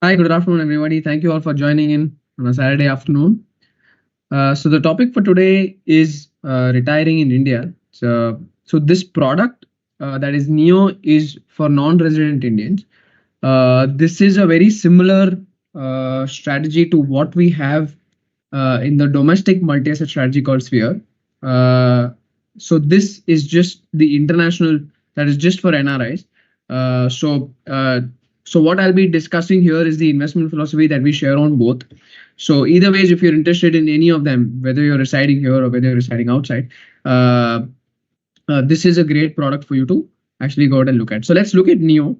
Hi, good afternoon, everybody. Thank you all for joining in on a Saturday afternoon. So the topic for today is retiring in India. So this product that is Neo is for non-resident Indians. This is a very similar strategy to what we have in the domestic multi-asset strategy called Sphere. Uh, so this is just the international, that is just for NRIs. Uh, so uh, so what I'll be discussing here is the investment philosophy that we share on both. So either ways, if you're interested in any of them, whether you're residing here or whether you're residing outside, uh, this is a great product for you to actually go out and look at. So let's look at Neo.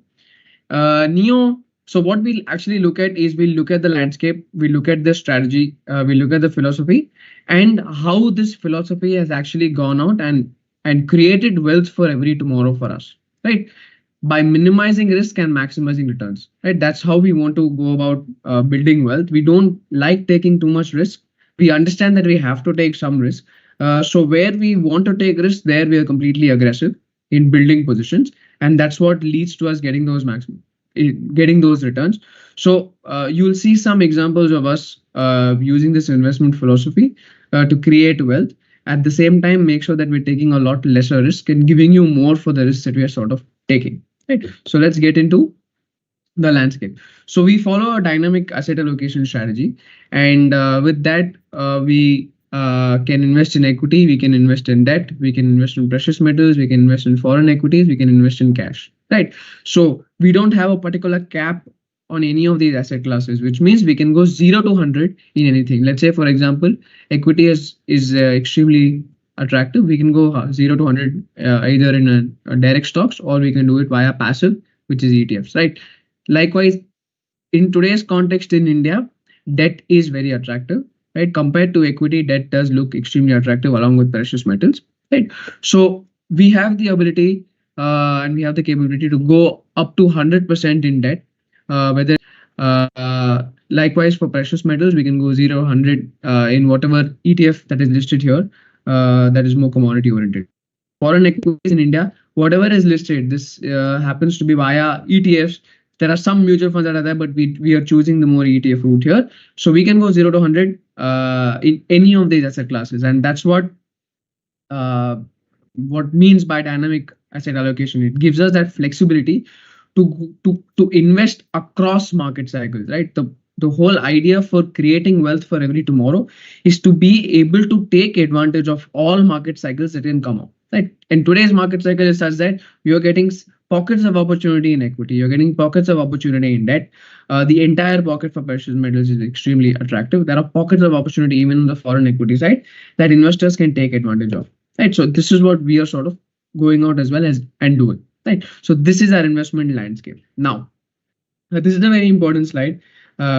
Neo. So what we'll actually look at is we'll look at the landscape, we look at the strategy, we look at the philosophy, and how this philosophy has actually gone out and created wealth for every tomorrow for us, right? By minimizing risk and maximizing returns, right? That's how we want to go about building wealth. We don't like taking too much risk. We understand that we have to take some risk. So where we want to take risk, there we are completely aggressive in building positions, and that's what leads to us getting those maximum, getting those returns. So you'll see some examples of us using this investment philosophy to create wealth. At the same time, make sure that we're taking a lot lesser risk and giving you more for the risks that we are sort of taking. Right. So let's get into the landscape. So we follow a dynamic asset allocation strategy, and with that, we can invest in equity, we can invest in debt, we can invest in precious metals, we can invest in foreign equities, we can invest in cash. Right. So we don't have a particular cap on any of these asset classes, which means we can go 0 to 100 in anything. Let's say, for example, equity is extremely attractive. We can go 0 to 100 either in a direct stocks, or we can do it via passive, which is ETFs, right? Likewise, in today's context in India, debt is very attractive, right? Compared to equity, debt does look extremely attractive along with precious metals, right? So we have the ability and we have the capability to go up to 100% in debt, whether likewise for precious metals, we can go 0 100 in whatever ETF that is listed here, that is more commodity oriented. Foreign equities in India, whatever is listed, this happens to be via ETFs. There are some mutual funds that are there, but we are choosing the more ETF route here. So we can go 0 to 100 in any of these asset classes, and that's what means by dynamic asset allocation. It gives us that flexibility to invest across market cycles, right? The whole idea for creating wealth for every tomorrow is to be able to take advantage of all market cycles that can come up, right? And today's market cycle is such that you're getting pockets of opportunity in equity, you're getting pockets of opportunity in debt. The entire pocket for precious metals is extremely attractive. There are pockets of opportunity even on the foreign equity side that investors can take advantage of, right? So this is what we are sort of going out as well as and doing, right? So this is our investment landscape. Now, this is a very important slide,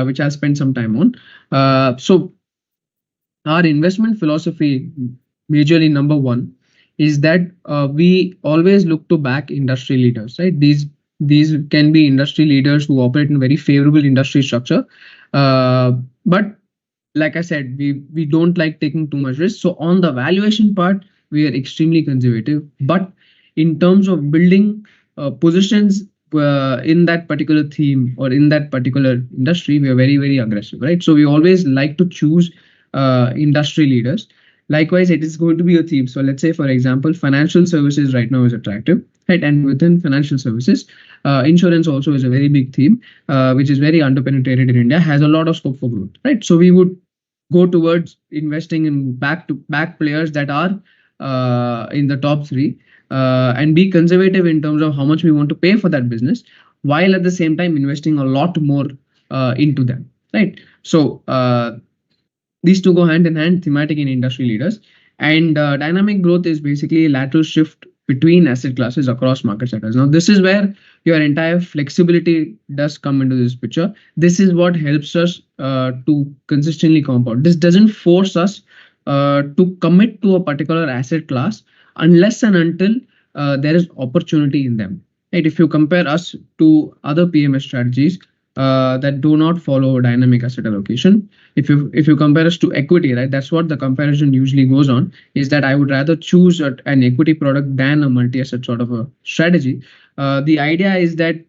which I'll spend some time on. So our investment philosophy, majorly number one, is that we always look to back industry leaders, right? These can be industry leaders who operate in very favorable industry structure. But like I said, we don't like taking too much risk. So on the valuation part, we are extremely conservative. But in terms of building positions in that particular theme or in that particular industry, we are very, very aggressive, right? So we always like to choose industry leaders. Likewise, it is going to be a theme. So let's say, for example, financial services right now is attractive, right? And within financial services, insurance also is a very big theme, which is very underpenetrated in India, has a lot of scope for growth, right? So we would go towards investing in back players that are in the top three, and be conservative in terms of how much we want to pay for that business, while at the same time investing a lot more into them, right? So these two go hand in hand, thematic and industry leaders. And dynamic growth is basically a lateral shift between asset classes across market sectors. Now, this is where your entire flexibility does come into this picture. This is what helps us to consistently compound. This doesn't force us to commit to a particular asset class unless and until there is opportunity in them. Right? If you compare us to other PMS strategies that do not follow dynamic asset allocation, if you compare us to equity, right, that's what the comparison usually goes on, is that I would rather choose an equity product than a multi-asset sort of a strategy. The idea is that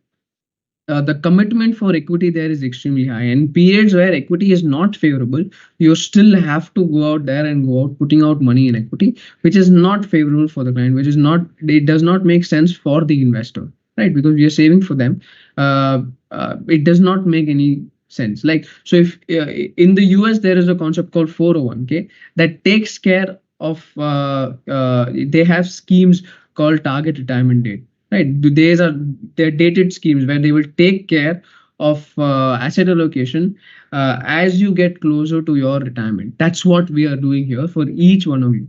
the commitment for equity there is extremely high. And periods where equity is not favorable, you still have to go out there and go out putting out money in equity, which is not favorable for the client, which is not, it does not make sense for the investor, right? Because we are saving for them. It does not make any sense. Like, so if in the US there is a concept called 401k that takes care of they have schemes called target retirement date, right? These are, they're dated schemes where they will take care of asset allocation as you get closer to your retirement. That's what we are doing here for each one of you,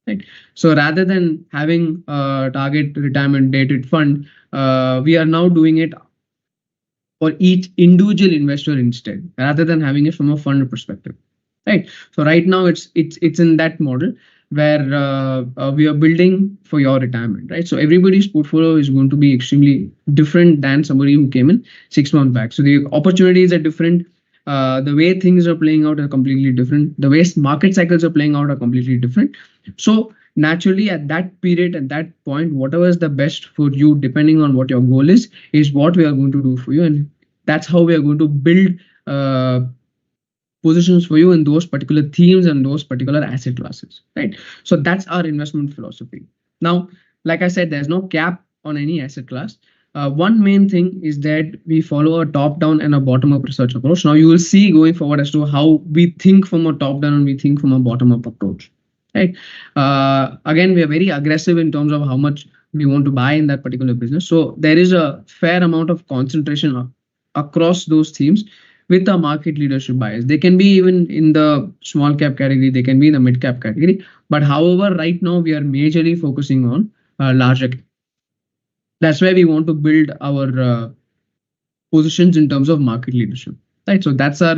right? So rather than having a target retirement dated fund, we are now doing it for each individual investor instead, rather than having it from a fund perspective, right? So right now it's in that model where we are building for your retirement, right? So everybody's portfolio is going to be extremely different than somebody who came in 6 months back. So the opportunities are different. The way things are playing out are completely different. The way market cycles are playing out are completely different. So naturally, at that period, at that point, whatever is the best for you, depending on what your goal is what we are going to do for you. And that's how we are going to build positions for you in those particular themes and those particular asset classes, right? So that's our investment philosophy. Now, like I said, there's no cap on any asset class. One main thing is that we follow a top-down and a bottom-up research approach. Now, you will see going forward as to how we think from a top-down and we think from a bottom-up approach, right? Again, we are very aggressive in terms of how much we want to buy in that particular business. So there is a fair amount of concentration across those themes with a market leadership bias. They can be even in the small cap category, they can be in the mid cap category. But however, right now we are majorly focusing on larger cap. That's why we want to build our positions in terms of market leadership, right? So that's our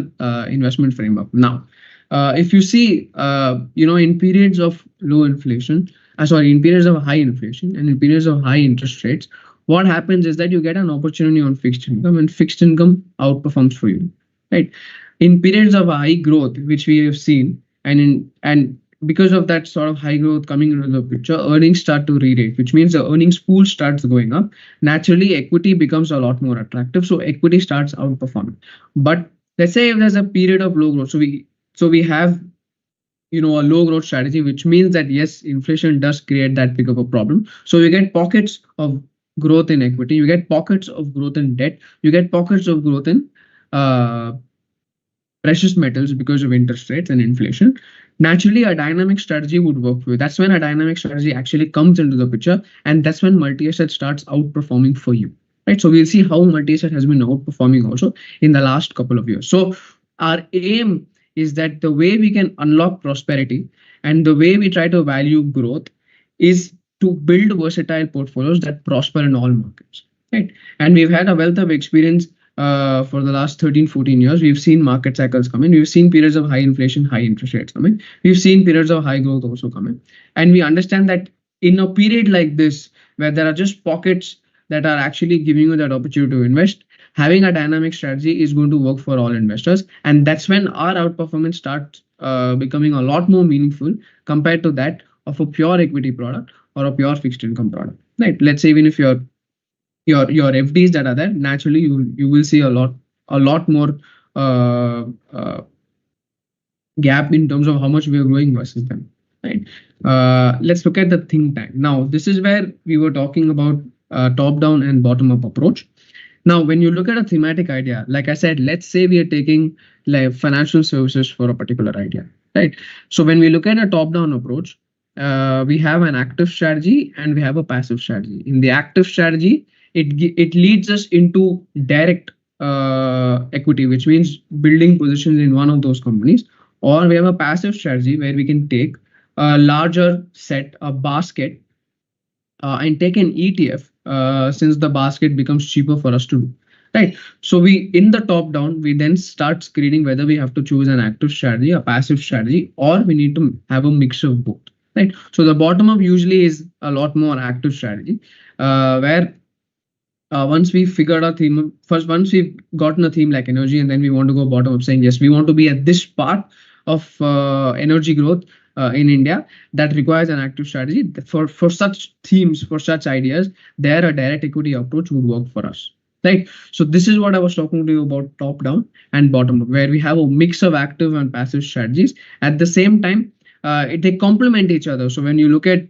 investment framework. Now, if you see, in periods of low inflation, in periods of high inflation and in periods of high interest rates, what happens is that you get an opportunity on fixed income, and fixed income outperforms for you, right? In periods of high growth, which we have seen, and because of that sort of high growth coming into the picture, earnings start to re-rate, which means the earnings pool starts going up. Naturally, equity becomes a lot more attractive, so equity starts outperforming. But let's say if there's a period of low growth, so we have a low growth strategy, which means that yes, inflation does create that big of a problem. So we get pockets of growth in equity, you get pockets of growth in debt, you get pockets of growth in precious metals because of interest rates and inflation. Naturally, a dynamic strategy would work for you. That's when a dynamic strategy actually comes into the picture, and that's when multi-asset starts outperforming for you, right? So we'll see how multi-asset has been outperforming also in the last couple of years. So our aim is that the way we can unlock prosperity and the way we try to value growth is to build versatile portfolios that prosper in all markets, right? And we've had a wealth of experience for the last 13-14 years. We've seen market cycles come in. We've seen periods of high inflation, high interest rates come in. We've seen periods of high growth also come in. And we understand that in a period like this, where there are just pockets that are actually giving you that opportunity to invest, having a dynamic strategy is going to work for all investors. And that's when our outperformance starts becoming a lot more meaningful compared to that of a pure equity product or a pure fixed income product, right? Let's say even if your FDs that are there, naturally you will see a lot more gap in terms of how much we are growing versus them, right? Let's look at the think tank. Now, this is where we were talking about top-down and bottom-up approach. Now, when you look at a thematic idea, like I said, let's say we are taking like financial services for a particular idea, right? So when we look at a top-down approach, we have an active strategy and we have a passive strategy. In the active strategy, it leads us into direct equity, which means building positions in one of those companies. Or we have a passive strategy where we can take a larger set, a basket, and take an ETF, since the basket becomes cheaper for us to do, right? So in the top down, we then start screening whether we have to choose an active strategy, a passive strategy, or we need to have a mix of both, right? So the bottom up usually is a lot more active strategy, where once we figured out theme, once we've gotten a theme like energy, and then we want to go bottom up saying, yes, we want to be at this part of energy growth in India that requires an active strategy. For such themes, for such ideas, there a direct equity approach would work for us, right? So this is what I was talking to you about, top down and bottom up, where we have a mix of active and passive strategies. At the same time, they complement each other. So when you look at,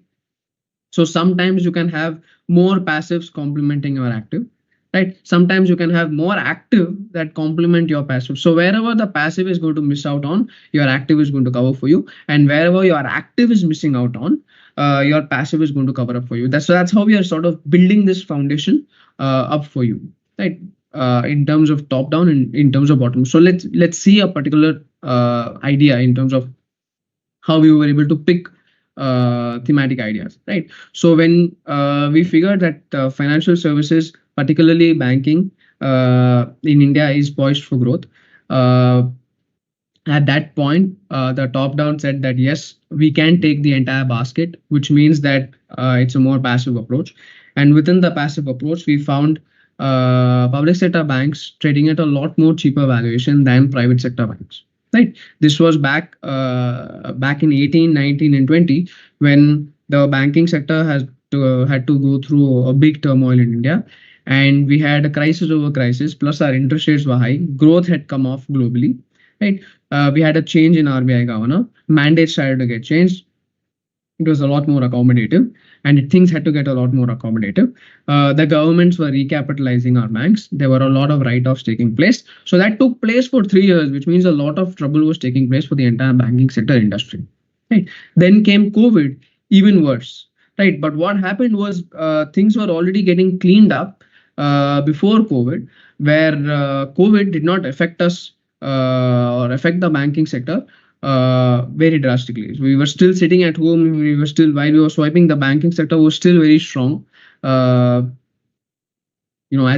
so sometimes you can have more passives complementing your active, right? Sometimes you can have more active that complement your passive. So wherever the passive is going to miss out on, your active is going to cover for you, and wherever your active is missing out on, your passive is going to cover up for you. That's how we are sort of building this foundation up for you, right? In terms of top down and in terms of bottom. So let's see a particular idea in terms of how we were able to pick thematic ideas, right? So when we figured that financial services, particularly banking in India, is poised for growth, at that point, the top down said that yes, we can take the entire basket, which means that it's a more passive approach. And within the passive approach, we found public sector banks trading at a lot more cheaper valuation than private sector banks. Right. This was back in 18, 19, and 20, when the banking sector had to go through a big turmoil in India, and we had a crisis over crisis. Plus, our interest rates were high. Growth had come off globally. Right. We had a change in RBI governor. Mandates started to get changed. It was a lot more accommodative, and things had to get a lot more accommodative. The governments were recapitalizing our banks. There were a lot of write-offs taking place. So that took place for 3 years, which means a lot of trouble was taking place for the entire banking sector industry. Right. Then came COVID, even worse. Right. But what happened was things were already getting cleaned up before COVID, where COVID did not affect us or affect the banking sector very drastically. So we were still sitting at home. We were still, while we were swiping, the banking sector was still very strong, as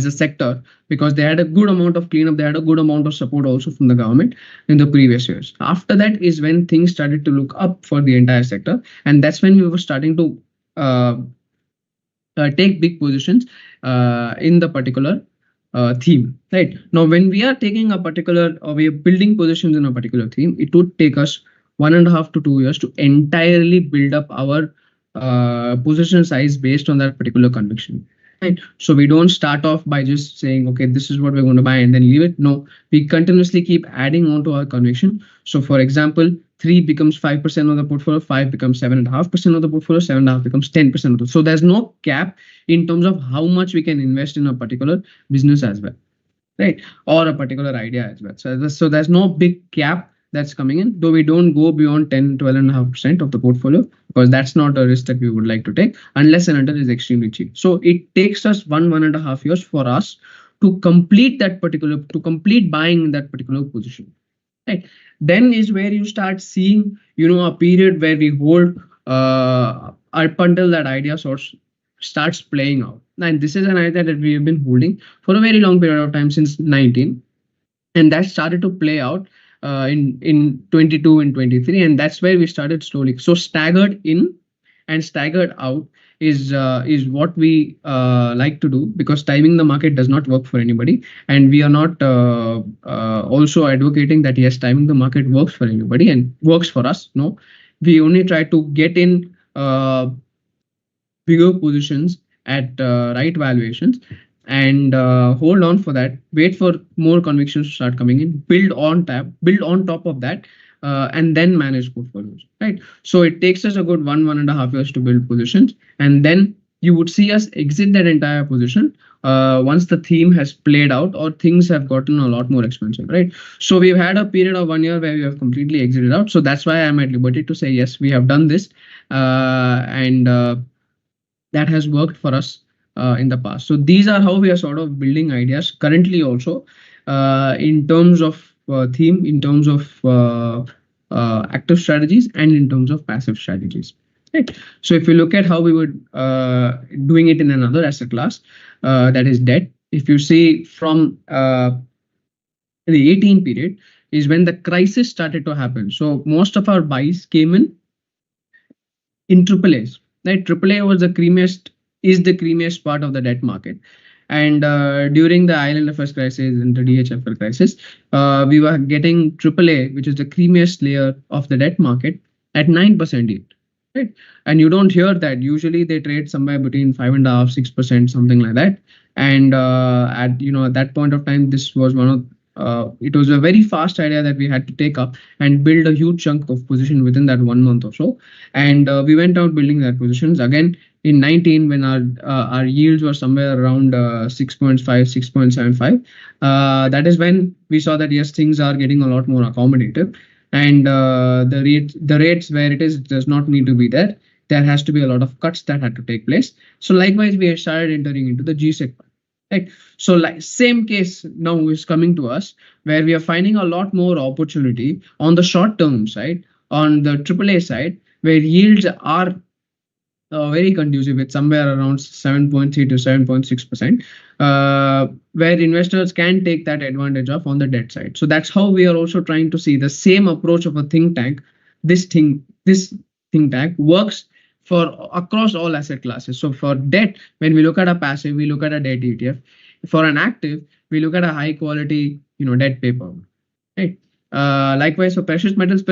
a sector, because they had a good amount of cleanup. They had a good amount of support also from the government in the previous years. After that is when things started to look up for the entire sector, and that's when we were starting to take big positions in the particular theme. Right now, when we are taking a particular, or we are building positions in a particular theme, it would take us 1.5 to 2 years to entirely build up our position size based on that particular conviction. Right. So we don't start off by just saying, okay, this is what we're going to buy and then leave it. No, we continuously keep adding on to our conviction. So for example, 3 becomes 5% of the portfolio, 5 becomes 7.5% of the portfolio, 7.5 becomes 10% of the. So there's no cap in terms of how much we can invest in a particular business as well, right? Or a particular idea as well. So there's no big cap that's coming in, though we don't go beyond 10, 12.5% of the portfolio, because that's not a risk that we would like to take unless and until it's extremely cheap. So it takes us 1.5 years for us to complete buying that particular position. Right. Then is where you start seeing, a period where we hold up until that idea starts playing out. And this is an idea that we have been holding for a very long period of time, since 19, and that started to play out in 22 and 23, and that's where we started slowly. So staggered in and staggered out is what we like to do, because timing the market does not work for anybody, and we are not also advocating that yes, timing the market works for anybody and works for us. No, we only try to get in bigger positions at right valuations, and hold on for that, wait for more convictions to start coming in, build on top of that, and then manage portfolios, right? So it takes us a good 1.5 years to build positions, and then you would see us exit that entire position once the theme has played out or things have gotten a lot more expensive, right? So we've had a period of 1 year where we have completely exited out. So that's why I'm at liberty to say yes, we have done this, and that has worked for us in the past. So these are how we are sort of building ideas currently also, in terms of theme, in terms of active strategies, and in terms of passive strategies. Right. So if you look at how we were doing it in another asset class, that is debt. If you see from the 18 period is when the crisis started to happen. So most of our buys came in AAAs. Right, AAA was the creamiest part of the debt market. And during the IL&FS crisis and the DHFL crisis, we were getting AAA, which is the creamiest layer of the debt market, at 9% yield. Right, and you don't hear that. Usually they trade somewhere between 5.5%, 6%, something like that. And at that point of time, this was one of it was a very fast idea that we had to take up and build a huge chunk of position within that 1 month or so. And we went out building that positions again in 19 when our yields were somewhere around 6.5, 6.75. That is when we saw that yes, things are getting a lot more accommodative, and the rates where it is does not need to be there. There has to be a lot of cuts that had to take place. So likewise, we have started entering into the G segment. Right. So like same case now is coming to us where we are finding a lot more opportunity on the short term side, on the AAA side, where yields are very conducive with somewhere around 7.3 to 7.6%, where investors can take that advantage of on the debt side. So that's how we are also trying to see the same approach of a think tank. This think tank works for across all asset classes. So for debt, when we look at a passive, we look at a debt ETF. For an active, we look at a high quality, debt paper. Right. Likewise for precious metals,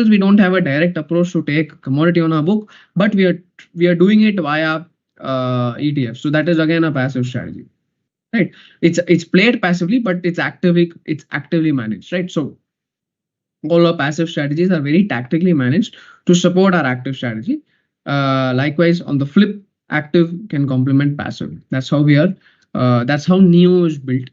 we don't have a direct approach to take commodity on our book, but we are doing it via ETF. So that is again a passive strategy. Right. It's played passively, but it's actively managed. Right. So all our passive strategies are very tactically managed to support our active strategy. Likewise, on the flip, active can complement passive. That's how we are. That's how Neo is built.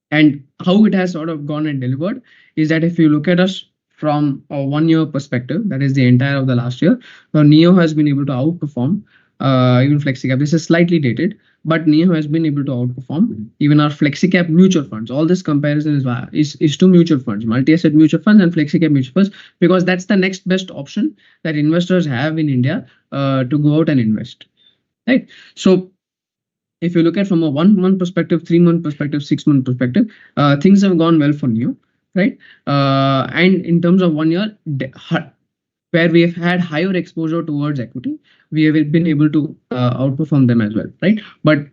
And how it has sort of gone and delivered is that if you look at us from a 1 year perspective, that is the entire of the last year, Neo has been able to outperform even FlexiCap. This is slightly dated, but Neo has been able to outperform even our FlexiCap mutual funds. All this comparison is to mutual funds, multi-asset mutual funds and FlexiCap mutual funds, because that's the next best option that investors have in India to go out and invest. Right. So if you look at from a 1 month perspective, 3 month perspective, 6 month perspective, things have gone well for Neo, right? And in terms of 1 year, where we have had higher exposure towards equity, we have been able to outperform them as well, right? But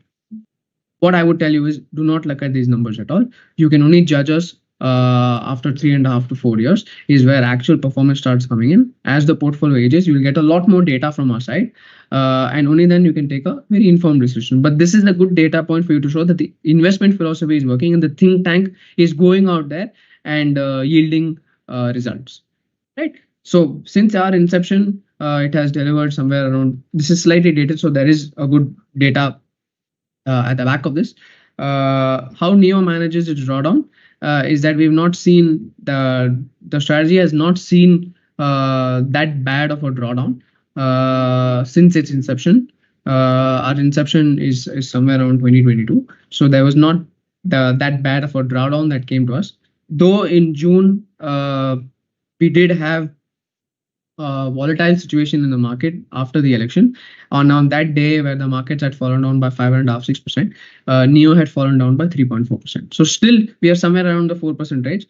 what I would tell you is do not look at these numbers at all. You can only judge us after 3.5 to 4 years is where actual performance starts coming in. As the portfolio ages, you will get a lot more data from our side, and only then you can take a very informed decision. But this is a good data point for you to show that the investment philosophy is working and the think tank is going out there and yielding results, right? So since our inception, it has delivered somewhere around, this is slightly dated, so there is a good data at the back of this. How Neo manages its drawdown is that we've not seen the strategy has not seen that bad of a drawdown since its inception. Our inception is somewhere around 2022, so there was not that bad of a drawdown that came to us. Though in June we did have volatile situation in the market after the election. On that day where the markets had fallen down by 5.5-6%, Neo had fallen down by 3.4%. So still we are somewhere around the 4% range,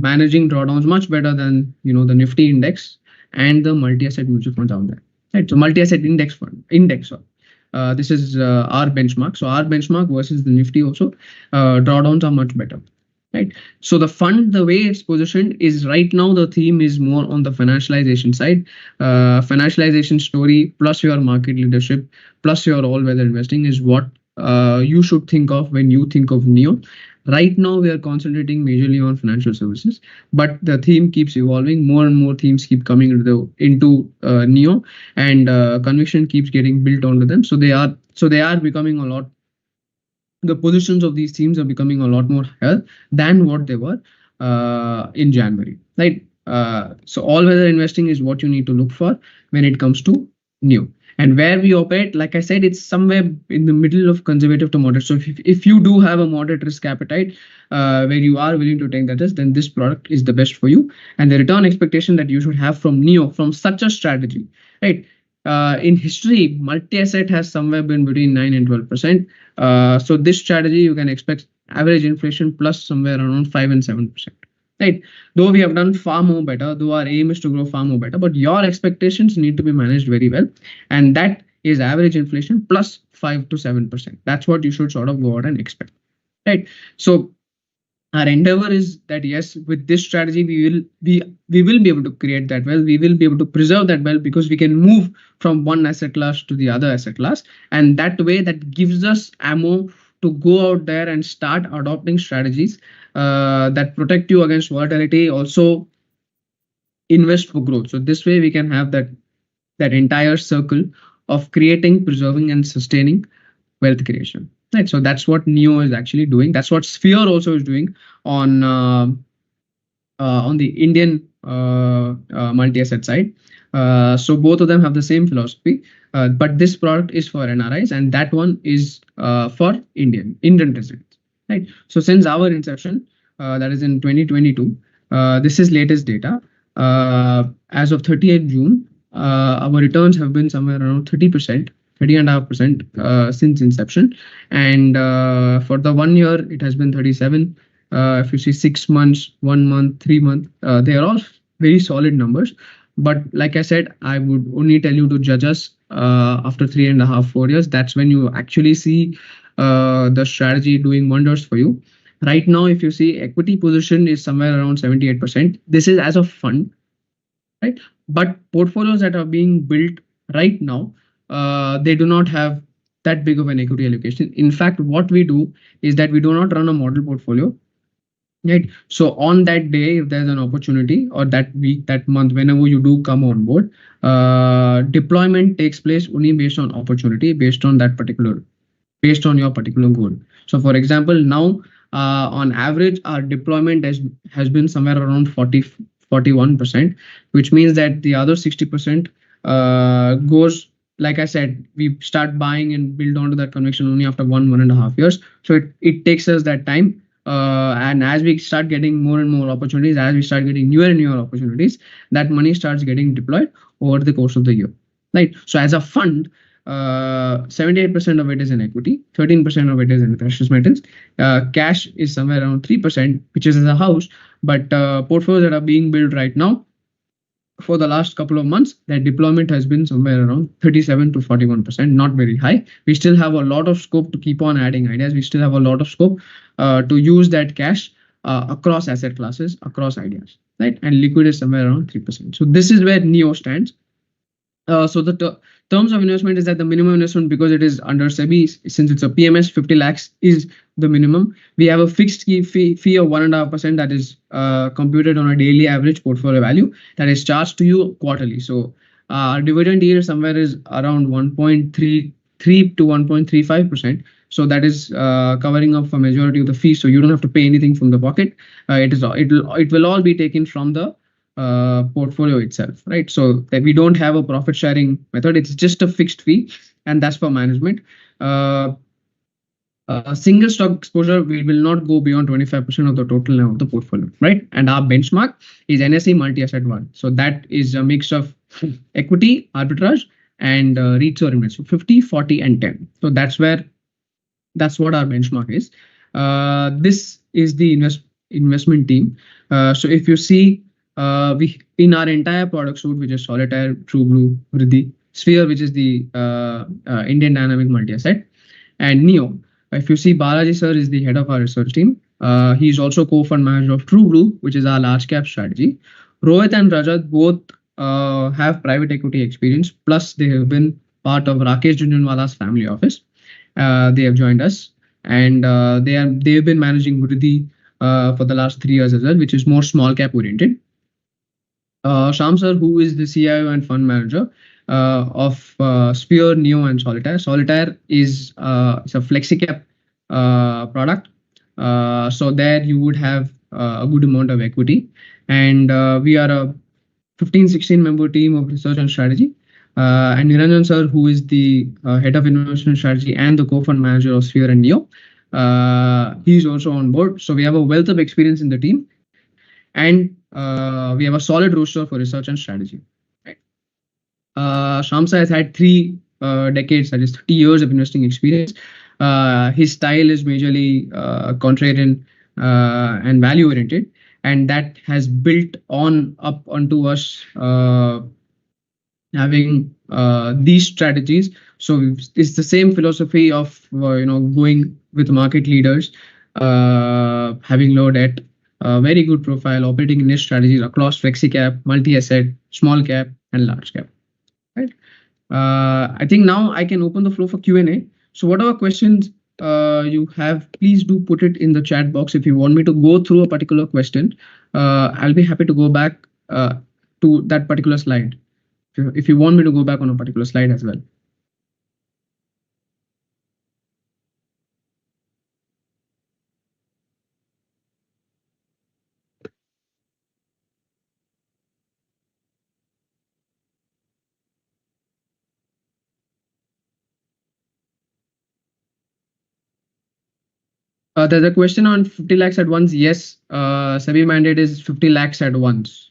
managing drawdowns much better than the Nifty index and the multi-asset mutual funds out there. Right. So multi-asset index. This is our benchmark. So our benchmark versus the Nifty also, drawdowns are much better. Right. So the fund, the way it's positioned is right now the theme is more on the financialization side. Financialization story plus your market leadership plus your all-weather investing is what you should think of when you think of Neo. Right now we are concentrating majorly on financial services, but the theme keeps evolving. More and more themes keep coming into Neo, and conviction keeps getting built onto them. So they are becoming a lot. The positions of these themes are becoming a lot more higher than what they were in January, right? So all-weather investing is what you need to look for when it comes to Neo. And where we operate, like I said, it's somewhere in the middle of conservative to moderate. So if you do have a moderate risk appetite where you are willing to take that risk, then this product is the best for you. And the return expectation that you should have from Neo, from such a strategy, right? In history, multi-asset has somewhere been between 9 and 12%. So this strategy, you can expect average inflation plus somewhere around 5 and 7%. Right? Though we have done far more better, though our aim is to grow far more better, but your expectations need to be managed very well. And that is average inflation plus 5 to 7%. That's what you should sort of go out and expect. Right? So our endeavor is that yes, with this strategy we will be able to create that wealth, we will be able to preserve that wealth, because we can move from one asset class to the other asset class, and that way that gives us ammo to go out there and start adopting strategies that protect you against volatility, also invest for growth. So this way we can have that entire circle of creating, preserving, and sustaining wealth creation. Right. So that's what Neo is actually doing. That's what Sphere also is doing on on the Indian multi-asset side. So both of them have the same philosophy, but this product is for NRIs, and that one is for Indian residents. Right. So since our inception, that is in 2022, this is latest data. As of 30th June, our returns have been somewhere around 30%. 30.5% since inception, and for the 1 year it has been 37. If you see 6 months, 1 month, 3 month, they are all very solid numbers. But like I said, I would only tell you to judge us after 3.5, 4 years. That's when you actually see the strategy doing wonders for you. Right now, if you see, equity position is somewhere around 78%. This is as a fund, right? But portfolios that are being built right now, they do not have that big of an equity allocation. In fact, what we do is that we do not run a model portfolio, right? So on that day, if there's an opportunity, or that week, that month, whenever you do come on board, deployment takes place only based on opportunity, based on your particular goal. So for example, now on average our deployment has been somewhere around 41%, which means that the other 60% goes, like I said, we start buying and build onto that conviction only after 1.5 years. So it takes us that time, and as we start getting more and more opportunities, as we start getting newer and newer opportunities, that money starts getting deployed over the course of the year, right? So as a fund, 78% of it is in equity, 13% of it is in precious metals. Cash is somewhere around 3%, which is as a house. But portfolios that are being built right now, for the last couple of months, their deployment has been somewhere around 37 to 41%, not very high. We still have a lot of scope to keep on adding ideas. We still have a lot of scope to use that cash across asset classes, across ideas, right? And liquid is somewhere around 3%. So this is where Neo stands. So the terms of investment is that the minimum investment, because it is under SEBI, since it's a PMS, 50 lakhs is the minimum. We have a fixed fee of 1.5% that is computed on a daily average portfolio value that is charged to you quarterly. So our dividend yield somewhere is around 1.33 to 1.35%. So that is covering up for majority of the fees. So you don't have to pay anything from the pocket. It will all be taken from the portfolio itself, right? So that we don't have a profit sharing method. It's just a fixed fee, and that's for management. Single stock exposure, we will not go beyond 25% of the total of the portfolio, right? And our benchmark is NSE multi-asset 1. So that is a mix of equity, arbitrage, and REITs or investments. So 50, 40, and 10. So that's what our benchmark is. This is the investment team. So if you see, we in our entire product suite, which is Solitaire, True Blue, Vriddhi, Sphere, which is the Indian Dynamic Multi-Asset, and Neo. If you see, Balaji sir is the head of our research team. He's also co-fund manager of True Blue, which is our large cap strategy. Rohit and Rajat both have private equity experience, plus they have been part of Rakesh Jhunjhunwala's family office. They have joined us, and they've been managing Vriddhi for the last 3 years as well, which is more small cap oriented. Sham sir, who is the CIO and fund manager of Sphere, Neo, and Solitaire. Solitaire is it's a flexi-cap product. So there you would have a good amount of equity. And we are a 15-16 member team of research and strategy. And Niranjan sir, who is the head of investment strategy and the co-fund manager of Sphere and Neo, he's also on board. So we have a wealth of experience in the team. And we have a solid roster for research and strategy. Right? Shamsa has had 3 decades, that is 30 years of investing experience. His style is majorly contrarian and value oriented, and that has built up onto us having these strategies. So it's the same philosophy of going with market leaders, having low debt, very good profile, operating in niche strategies across flexi cap, multi-asset, small cap, and large cap. Right. I think now I can open the floor for Q&A. So whatever questions you have, please do put it in the chat box. If you want me to go through a particular question, I'll be happy to go back to that particular slide. If you want me to go back on a particular slide as well. There's a question on 50 lakhs at once. Yes, SEBI mandate is 50 lakhs at once.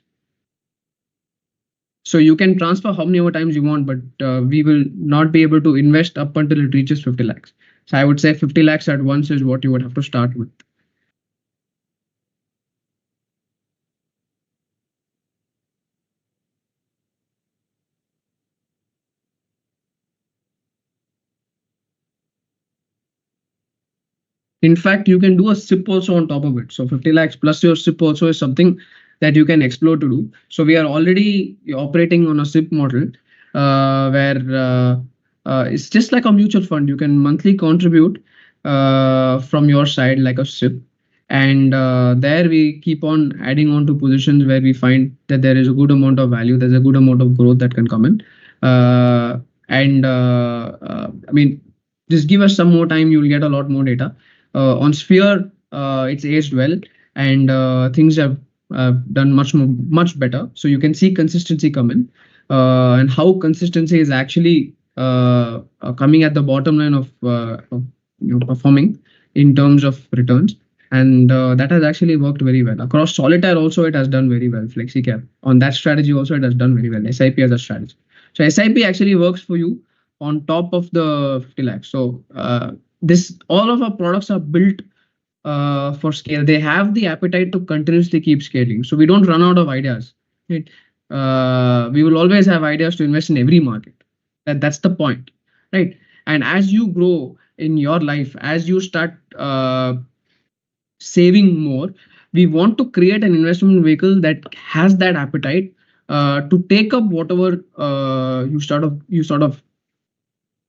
So you can transfer how many more times you want, but we will not be able to invest up until it reaches 50 lakhs. So I would say 50 lakhs at once is what you would have to start with. In fact, you can do a SIP also on top of it. So 50 lakhs plus your SIP also is something that you can explore to do. So we are already operating on a SIP model where it's just like a mutual fund. You can monthly contribute from your side like a SIP. And there we keep on adding on to positions where we find that there is a good amount of value, there's a good amount of growth that can come in. I mean, just give us some more time, you'll get a lot more data. On Sphere, it's aged well, and things have done much better. So you can see consistency come in, and how consistency is actually coming at the bottom line of performing in terms of returns. And that has actually worked very well. Across Solitaire also, it has done very well. FlexiCap, on that strategy also, it has done very well. SIP as a strategy. So SIP actually works for you on top of the 50 lakhs. So all of our products are built for scale. They have the appetite to continuously keep scaling. So we don't run out of ideas. Right? We will always have ideas to invest in every market. That's the point, right? And as you grow in your life, as you start saving more, we want to create an investment vehicle that has that appetite to take up whatever you sort of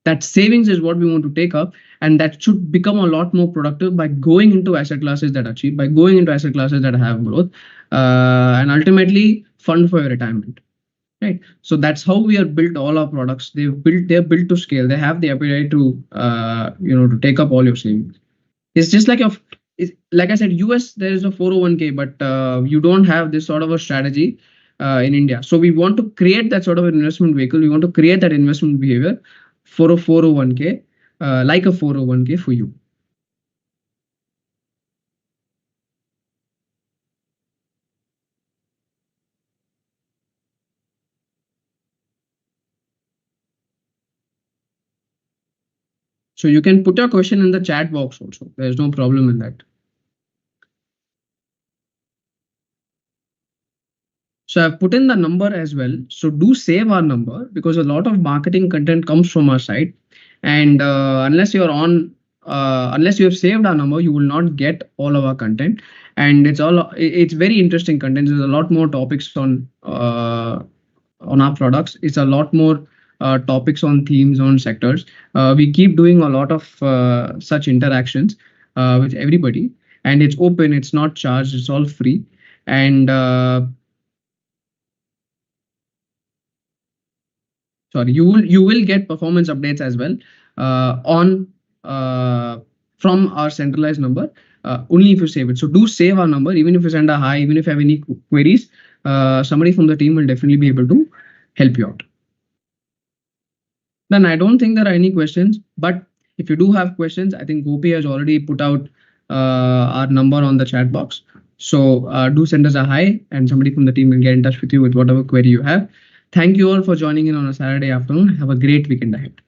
that savings is what we want to take up, and that should become a lot more productive by going into asset classes that are cheap, by going into asset classes that have growth, and ultimately fund for your retirement. Right. So that's how we are built all our products. They're built to scale. They have the ability to to take up all your savings. It's just like like I said, US there is a 401k, but you don't have this sort of a strategy in India. So we want to create that sort of an investment vehicle. We want to create that investment behavior for a 401k, like a 401k for you. So you can put your question in the chat box also. There's no problem in that. So I've put in the number as well. So do save our number, because a lot of marketing content comes from our site. And unless you have saved our number, you will not get all of our content. And it's very interesting content. There's a lot more topics on our products. It's a lot more topics on themes, on sectors. We keep doing a lot of such interactions with everybody, and it's open, it's not charged, it's all free. And sorry, you will get performance updates as well from our centralized number, only if you save it. So do save our number. Even if you send a hi, even if you have any queries, somebody from the team will definitely be able to help you out. Then I don't think there are any questions, but if you do have questions, I think Gopi has already put out our number on the chat box. So do send us a hi, and somebody from the team will get in touch with you with whatever query you have. Thank you all for joining in on a Saturday afternoon. Have a great weekend ahead.